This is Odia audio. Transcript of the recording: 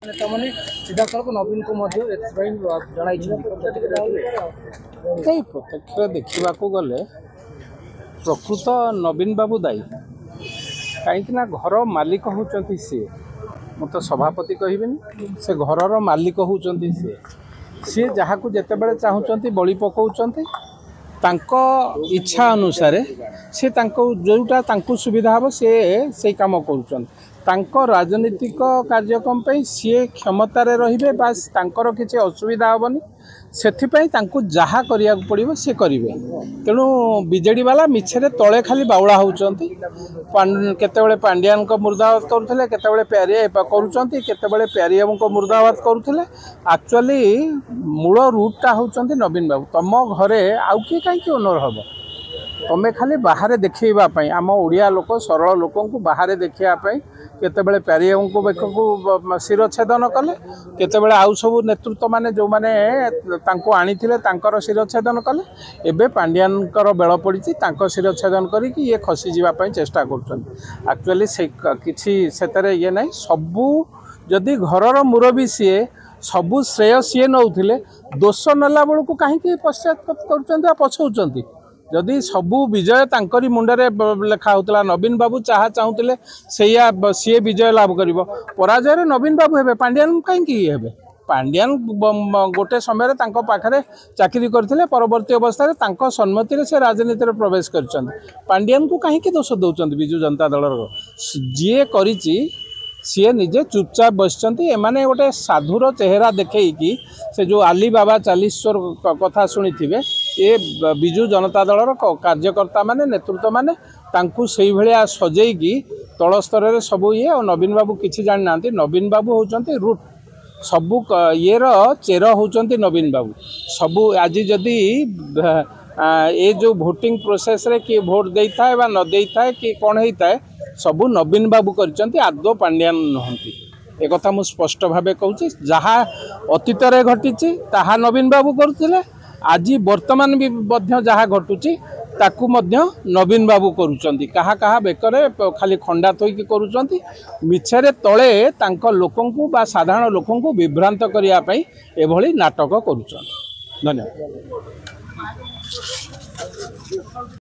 ତାମାନେ ସିଧାସଳଖ ନବୀନକୁ ମଧ୍ୟ ଏଥିପାଇଁ ଜଣାଇଛନ୍ତି। ପ୍ରତ୍ୟକ୍ଷ ଦେଖିବାକୁ ଗଲେ ପ୍ରକୃତ ନବୀନ ବାବୁ ଦାୟୀ, କାହିଁକିନା ଘର ମାଲିକ ହେଉଛନ୍ତି ସିଏ। ମୁଁ ତ ସଭାପତି କହିବିନି, ସେ ଘରର ମାଲିକ ହେଉଛନ୍ତି ସିଏ ଯାହାକୁ ଯେତେବେଳେ ଚାହୁଁଛନ୍ତି ବଳି ପକାଉଛନ୍ତି। ତାଙ୍କ ଇଚ୍ଛା ଅନୁସାରେ ସେ ଯେଉଁଟା ତାଙ୍କୁ ସୁବିଧା ହେବ ସେଇ କାମ କରୁଛନ୍ତି। ତାଙ୍କ ରାଜନୈତିକ କାର୍ଯ୍ୟକ୍ରମ ପାଇଁ ସିଏ କ୍ଷମତାରେ ରହିବେ, ବାସ୍ ତାଙ୍କର କିଛି ଅସୁବିଧା ହେବନି। ସେଥିପାଇଁ ତାଙ୍କୁ ଯାହା କରିବାକୁ ପଡ଼ିବ ସେ କରିବେ। ତେଣୁ ବିଜେଡ଼ି ବାଲା ମିଛରେ ତଳେ ଖାଲି ବାଉଳା ହେଉଛନ୍ତି। କେତେବେଳେ ପାଣ୍ଡିଆନଙ୍କ ମୁର୍ଦାବାଦ କରୁଥିଲେ, କେତେବେଳେ କରୁଛନ୍ତି, କେତେବେଳେ ପ୍ୟାରିବାବୁଙ୍କ ମୁର୍ଦାବାଦ କରୁଥିଲେ। ଆକ୍ଚୁଆଲି ମୂଳ ରୁଟ୍ଟା ହେଉଛନ୍ତି ନବୀନ ବାବୁ। ତମ ଘରେ ଆଉ କିଏ କାହିଁକି ଓନର ହେବ? ତମେ ଖାଲି ବାହାରେ ଦେଖେଇବା ପାଇଁ, ଆମ ଓଡ଼ିଆ ଲୋକ ସରଳ ଲୋକଙ୍କୁ ବାହାରେ ଦେଖେଇବା ପାଇଁ କେତେବେଳେ ପ୍ୟାରିବାବୁଙ୍କ ବେକକୁ ଶିରଚ୍ଛେଦନ କଲେ, କେତେବେଳେ ଆଉ ସବୁ ନେତୃତ୍ୱ ମାନେ ଯେଉଁମାନେ ତାଙ୍କୁ ଆଣିଥିଲେ ତାଙ୍କର ଶିରଚ୍ଛେଦନ କଲେ। ଏବେ ପାଣ୍ଡିଆନଙ୍କର ବେଳ ପଡ଼ିଛି, ତାଙ୍କ ଶିରଚ୍ଛେଦନ କରିକି ଇଏ ଖସିଯିବା ପାଇଁ ଚେଷ୍ଟା କରୁଛନ୍ତି। ଆକ୍ଚୁଆଲି କିଛି ସେଥିରେ ଇଏ ନାହିଁ। ସବୁ ଯଦି ଘରର ମୁରବୀ ସିଏ, ସବୁ ଶ୍ରେୟ ସିଏ ନେଉଥିଲେ, ଦୋଷ ନେଲା ବେଳକୁ କାହିଁକି ପଶ୍ଚାତପଦ କରୁଛନ୍ତି ବା ପଛଉଛନ୍ତି? ଯଦି ସବୁ ବିଜୟ ତାଙ୍କରି ମୁଣ୍ଡରେ ଲେଖା ହେଉଥିଲା, ନବୀନ ବାବୁ ଯାହା ଚାହୁଁଥିଲେ ସେଇଆ ସିଏ ବିଜୟ ଲାଭ କରିବ, ପରାଜୟରେ ନବୀନ ବାବୁ ହେବେ, ପାଣ୍ଡିଆନ କାହିଁକି ହେବେ? ପାଣ୍ଡିଆନ ଗୋଟେ ସମୟରେ ତାଙ୍କ ପାଖରେ ଚାକିରି କରିଥିଲେ, ପରବର୍ତ୍ତୀ ଅବସ୍ଥାରେ ତାଙ୍କ ସମ୍ମତିରେ ସେ ରାଜନୀତିରେ ପ୍ରବେଶ କରିଛନ୍ତି। ପାଣ୍ଡିଆନକୁ କାହିଁକି ଦୋଷ ଦେଉଛନ୍ତି? ବିଜୁ ଜନତା ଦଳର ଯିଏ କରିଛି ସିଏ ନିଜେ ଚୁପଚାପ ବସିଛନ୍ତି। ଏମାନେ ଗୋଟେ ସାଧୁର ଚେହେରା ଦେଖେଇକି, ସେ ଯେଉଁ ଆଲିବାବା 40 ଚୋର କଥା ଶୁଣିଥିବେ, ଏ ବିଜୁ ଜନତା ଦଳର କାର୍ଯ୍ୟକର୍ତ୍ତା ମାନେ, ନେତୃତ୍ୱ ମାନେ ତାଙ୍କୁ ସେଇଭଳିଆ ସଜେଇକି ତଳ ସ୍ତରରେ ସବୁ ଇଏ। ଆଉ ନବୀନ ବାବୁ କିଛି ଜାଣିନାହାନ୍ତି। ନବୀନ ବାବୁ ହେଉଛନ୍ତି ରୁଟ୍, ସବୁ ଇଏର ଚେର ହେଉଛନ୍ତି ନବୀନ ବାବୁ। ସବୁ ଆଜି ଯଦି ଏ ଯେଉଁ ଭୋଟିଂ ପ୍ରୋସେସ୍ରେ କିଏ ଭୋଟ୍ ଦେଇଥାଏ ବା ନ ଦେଇଥାଏ କି କ'ଣ ହେଇଥାଏ, ସବୁ ନବୀନ ବାବୁ କରିଛନ୍ତି, ଆଦୌ ପାଣ୍ଡିଆନ ନୁହନ୍ତି। ଏକଥା ମୁଁ ସ୍ପଷ୍ଟ ଭାବେ କହୁଛି। ଯାହା ଅତୀତରେ ଘଟିଛି ତାହା ନବୀନ ବାବୁ କରୁଥିଲେ, ଆଜି ବର୍ତ୍ତମାନ ବି ମଧ୍ୟ ଯାହା ଘଟୁଛି ତାକୁ ମଧ୍ୟ ନବୀନ ବାବୁ କରୁଛନ୍ତି। କାହା ବେକରେ ଖାଲି ଖଣ୍ଡା ଥୋଇକି କରୁଛନ୍ତି। ମିଛରେ ତଳେ ତାଙ୍କ ଲୋକଙ୍କୁ ବା ସାଧାରଣ ଲୋକଙ୍କୁ ବିଭ୍ରାନ୍ତ କରିବା ପାଇଁ ଏଭଳି ନାଟକ କରୁଛନ୍ତି। ଧନ୍ୟବାଦ।